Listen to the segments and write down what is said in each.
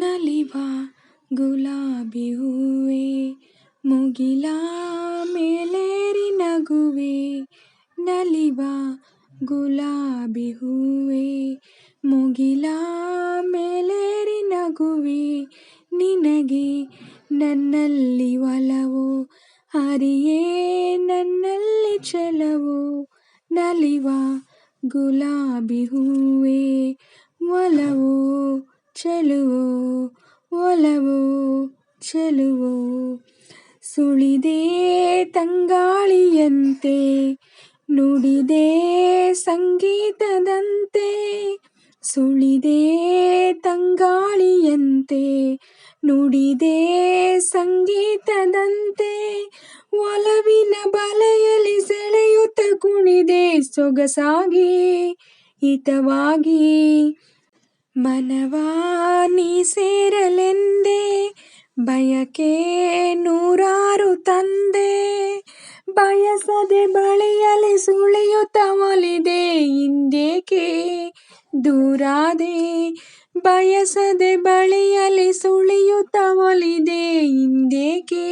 ನಲಿವ ಗುಲಾಬಿ ಹೂವೇ ಮುಗಿಲ ಮೇಲೇರಿ ನಗುವೆ. ನಲಿವ ಗುಲಾಬಿ ಹೂವೇ ಮುಗಿಲ ಮೇಲೇರಿ ನಗುವೆ. ನಿನಗೆ ನನ್ನಲ್ಲಿ ಒಲವು ಹರಿಯೇ ನನ್ನಲ್ಲಿ ಚೆಲವು. ನಲಿವ ಗುಲಾಬಿ ಹೂವೇ ಒಲವು ಚೆಲುವು ಒಲವು ಚೆಲುವು. ಸುಳಿದೆ ತಂಗಾಳಿಯಂತೆ ನುಡಿದೆ ಸಂಗೀತದಂತೆ. ಸುಳಿದೆ ತಂಗಾಳಿಯಂತೆ ನುಡಿದೆ ಸಂಗೀತದಂತೆ. ಒಲವಿನ ಬಲೆಯಲ್ಲಿ ಸೆಳೆಯುತ್ತ ಕುಣಿದೆ ಸೊಗಸಾಗಿ ಹಿತವಾಗಿ. ಮನವಾ ನೀ ಸೇರಲೆಂದೇ ಬಯಕೆ ನೂರಾರು ತಂದೆ. ಬಯಸದೆ ಬಳಿಯಲಿ ಸುಳಿಯುತ್ತ ಒಲಿದೆ ಇಂದೇಕೆ ದೂರಾದೆ. ಬಯಸದೆ ಬಳಿಯಲಿ ಸುಳಿಯುತ್ತ ಒಲಿದೆ ಇಂದೇಕೆ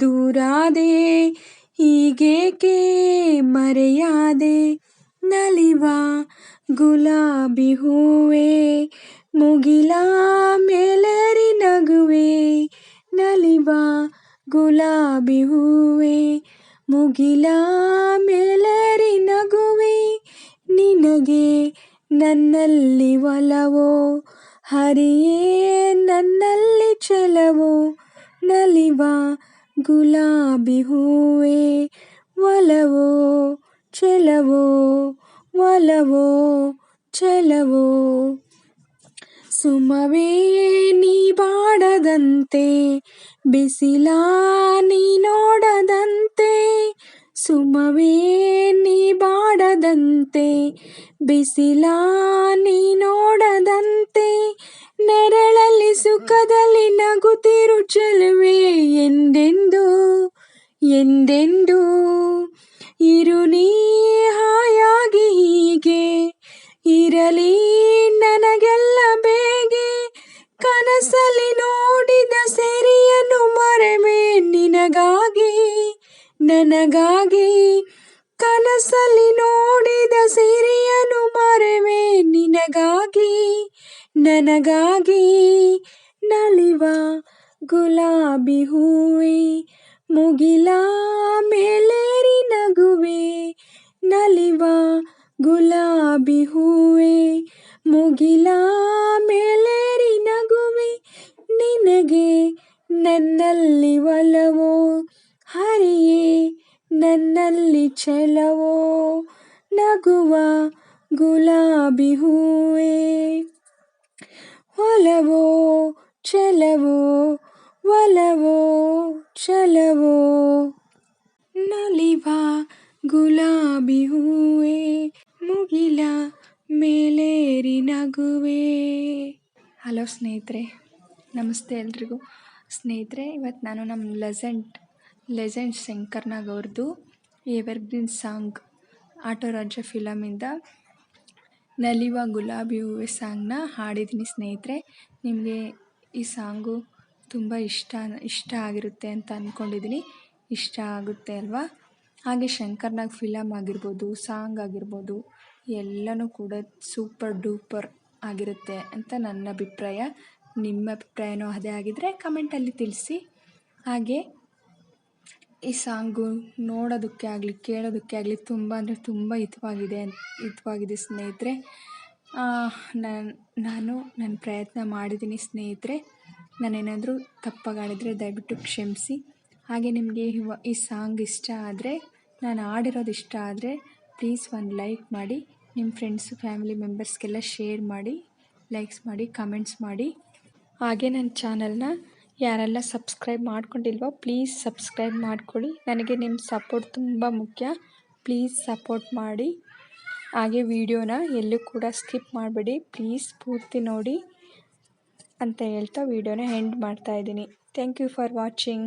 ದೂರಾದೆ. ಹೀಗೇಕೆ ಮರೆಯಾದೆ. ನಲಿವ ಗುಲಾಬಿ ಹೂವೇ ಮುಗಿಲ ಮೇಲೇರಿ ನಗುವೆ. ನಲಿವ ಗುಲಾಬಿ ಹೂವೇ ಮುಗಿಲ ಮೇಲೇರಿ ನಗುವೆ. ನಿನಗೆ ನನ್ನಲ್ಲಿ ಒಲವು ಹರಿಯೇ ನನ್ನಲ್ಲಿ ಚೆಲವು. ನಲಿವ ಗುಲಾಬಿ ಹೂವೇ ಒಲವು ಚೆಲವು ಒಲವು ಚೆಲವು. ಸುಮವೇ ನೀ ಬಾಡದಂತೆ ಬಿಸಿಲ ನೀ ನೋಡದಂತೆ. ಸುಮವೇ ನೀ ಬಾಡದಂತೆ ಬಿಸಿಲ ನೀ ನೋಡದಂತೆ. ನೆರಳಲ್ಲಿ ಸುಖದಲ್ಲಿ ನಗುತ್ತಿರು ಚೆಲುವೆ ಎಂದೆಂದು ಎಂದೆಂದು. ಇರು ನೀ ಹಾಯಾಗಿ ಹೀಗೆ ಇರಲಿ ನನಗೆಲ್ಲ ಬೇಗೆ. ಕನಸಲ್ಲಿ ನೋಡಿದ ಸಿರಿಯನ್ನು ಮರೆವೆ ನಿನಗಾಗಿ ನನಗಾಗಿ. ಕನಸಲ್ಲಿ ನೋಡಿದ ಸಿರಿಯನ್ನು ಮರೆವೆ ನಿನಗಾಗಿ ನನಗಾಗಿ. ನಲಿವ ಗುಲಾಬಿ ಹೂವೇ ಮುಗಿಲ ಮೇಲೇರಿ ನಗುವೆ. ನಲಿವ ಗುಲಾಬಿ ಹೂವೇ ಮುಗಿಲ ಮೇಲೇರಿ ನಗುವೆ. ನಿನಗೆ ನನ್ನಲ್ಲಿ ಒಲವು ಹರಿಯೇ ನನ್ನಲ್ಲಿ ಚೆಲವು. ನಗುವ ಗುಲಾಬಿ ಹೂವೇ ಒಲವು ಚೆಲವು ಒಲವು ಚೆಲವು. ನಲಿವ ಗುಲಾಬಿ ಹೂವೇ ಮುಗಿಲ ಮೇಲೇರಿ ನಗುವೆ. ಹಲೋ ಸ್ನೇಹಿತರೆ, ನಮಸ್ತೆ ಎಲ್ರಿಗೂ. ಸ್ನೇಹಿತರೆ, ಇವತ್ತು ನಾನು ನಮ್ಮ ಲೆಜೆಂಡ್ ಶಂಕರ್ನಾಗ್ ಅವ್ರದ್ದು ಎವರ್ಗ್ರೀನ್ ಸಾಂಗ್ ಆಟೋ ರಾಜ ಫಿಲಮಿಂದ ನಲಿವ ಗುಲಾಬಿ ಹೂವೇ ಸಾಂಗ್ನ ಹಾಡಿದ್ದೀನಿ ಸ್ನೇಹಿತರೆ. ನಿಮಗೆ ಈ ಸಾಂಗು ತುಂಬ ಇಷ್ಟ ಆಗಿರುತ್ತೆ ಅಂತ ಅಂದ್ಕೊಂಡಿದ್ದೀನಿ. ಇಷ್ಟ ಆಗುತ್ತೆ ಅಲ್ವಾ? ಹಾಗೆ ಶಂಕರ್ನಾಗ್ ಫಿಲಮ್ ಆಗಿರ್ಬೋದು, ಸಾಂಗ್ ಆಗಿರ್ಬೋದು, ಎಲ್ಲನೂ ಕೂಡ ಸೂಪರ್ ಡೂಪರ್ ಆಗಿರುತ್ತೆ ಅಂತ ನನ್ನ ಅಭಿಪ್ರಾಯ. ನಿಮ್ಮ ಅಭಿಪ್ರಾಯನೂ ಅದೇ ಆಗಿದ್ದರೆ ಕಮೆಂಟಲ್ಲಿ ತಿಳಿಸಿ. ಹಾಗೆ ಈ ಸಾಂಗು ನೋಡೋದಕ್ಕೆ ಆಗಲಿ ಕೇಳೋದಕ್ಕೆ ಆಗಲಿ ತುಂಬ ಅಂದರೆ ತುಂಬ ಹಿತವಾಗಿದೆ ಸ್ನೇಹಿತರೆ. ನಾನು ನನ್ನ ಪ್ರಯತ್ನ ಮಾಡಿದ್ದೀನಿ ಸ್ನೇಹಿತರೆ. ನಾನೇನಾದರೂ ತಪ್ಪಾಗಾಡಿದರೆ ದಯವಿಟ್ಟು ಕ್ಷಮಿಸಿ. ಹಾಗೆ ನಿಮಗೆ ಈ ಸಾಂಗ್ ಇಷ್ಟ ಆದರೆ, ನಾನು ಹಾಡಿರೋದು ಇಷ್ಟ ಆದರೆ ಪ್ಲೀಸ್ ಒಂದು ಲೈಕ್ ಮಾಡಿ, ನಿಮ್ಮ ಫ್ರೆಂಡ್ಸು ಫ್ಯಾಮಿಲಿ ಮೆಂಬರ್ಸ್ಗೆಲ್ಲ ಶೇರ್ ಮಾಡಿ, ಲೈಕ್ಸ್ ಮಾಡಿ, ಕಮೆಂಟ್ಸ್ ಮಾಡಿ. ಹಾಗೆ ನನ್ನ ಚಾನಲ್ನ ಯಾರೆಲ್ಲ ಸಬ್ಸ್ಕ್ರೈಬ್ ಮಾಡ್ಕೊಂಡಿಲ್ವೋ ಪ್ಲೀಸ್ ಸಬ್ಸ್ಕ್ರೈಬ್ ಮಾಡ್ಕೊಳ್ಳಿ. ನನಗೆ ನಿಮ್ಮ ಸಪೋರ್ಟ್ ತುಂಬ ಮುಖ್ಯ. ಪ್ಲೀಸ್ ಸಪೋರ್ಟ್ ಮಾಡಿ. ಹಾಗೆ ವಿಡಿಯೋನ ಎಲ್ಲೂ ಕೂಡ ಸ್ಕಿಪ್ ಮಾಡಬೇಡಿ, ಪ್ಲೀಸ್ ಪೂರ್ತಿ ನೋಡಿ ಅಂತ ಹೇಳ್ತಾ ವಿಡಿಯೋನ ಎಂಡ್ ಮಾಡ್ತಾಯಿದ್ದೀನಿ. Thank you for watching.